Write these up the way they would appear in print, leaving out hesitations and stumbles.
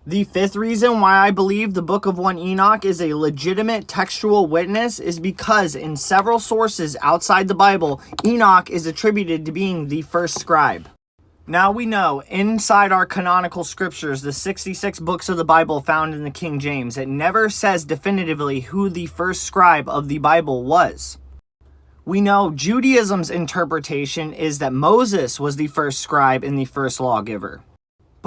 The fifth reason why I believe the Book of 1 Enoch is a legitimate textual witness is because in several sources outside the Bible, Enoch is attributed to being the first scribe. Now we know inside our canonical scriptures, the 66 books of the Bible found in the King James, it never says definitively who the first scribe of the Bible was. We know Judaism's interpretation is that Moses was the first scribe and the first lawgiver.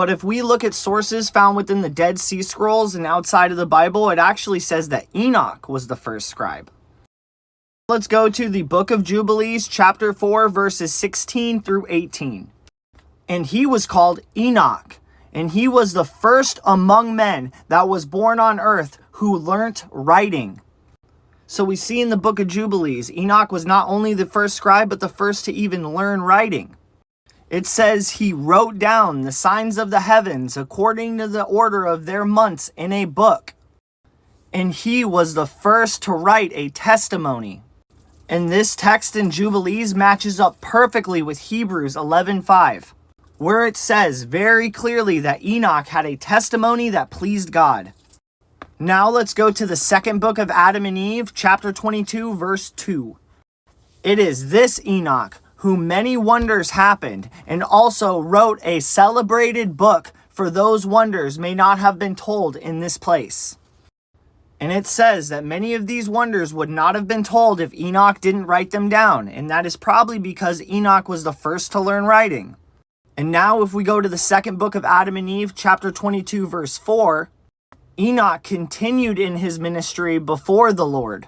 But if we look at sources found within the Dead Sea Scrolls and outside of the Bible, it actually says that Enoch was the first scribe. Let's go to the Book of Jubilees, chapter 4, verses 16 through 18. And he was called Enoch, and he was the first among men that was born on earth who learnt writing. So we see in the Book of Jubilees, Enoch was not only the first scribe, but the first to even learn writing. It says he wrote down the signs of the heavens according to the order of their months in a book. And he was the first to write a testimony. And this text in Jubilees matches up perfectly with Hebrews 11:5, where it says very clearly that Enoch had a testimony that pleased God. Now let's go to the second book of Adam and Eve, chapter 22, verse 2. It is this Enoch whom many wonders happened, and also wrote a celebrated book, for those wonders may not have been told in this place. And it says that many of these wonders would not have been told if Enoch didn't write them down, and that is probably because Enoch was the first to learn writing. And now if we go to the second book of Adam and Eve, chapter 22, verse 4, Enoch continued in his ministry before the Lord.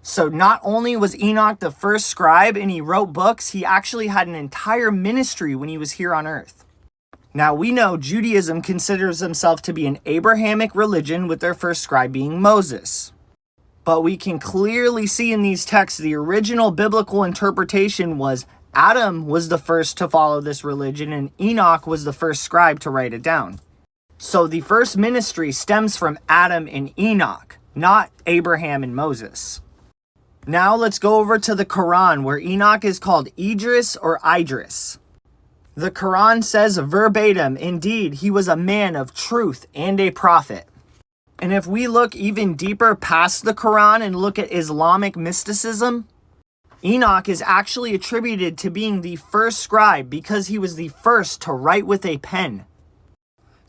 So not only was Enoch the first scribe and he wrote books, he actually had an entire ministry when he was here on earth. Now we know Judaism considers himself to be an Abrahamic religion with their first scribe being Moses. But we can clearly see in these texts the original biblical interpretation was Adam was the first to follow this religion and Enoch was the first scribe to write it down. So the first ministry stems from Adam and Enoch, not Abraham and Moses. Now let's go over to the Quran, where Enoch is called Idris or Idris. The Quran says verbatim, indeed, he was a man of truth and a prophet. And if we look even deeper past the Quran and look at Islamic mysticism, Enoch is actually attributed to being the first scribe because he was the first to write with a pen.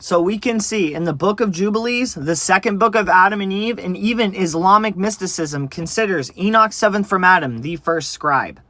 So we can see in the Book of Jubilees, the second book of Adam and Eve, and even Islamic mysticism considers Enoch seventh from Adam the first scribe.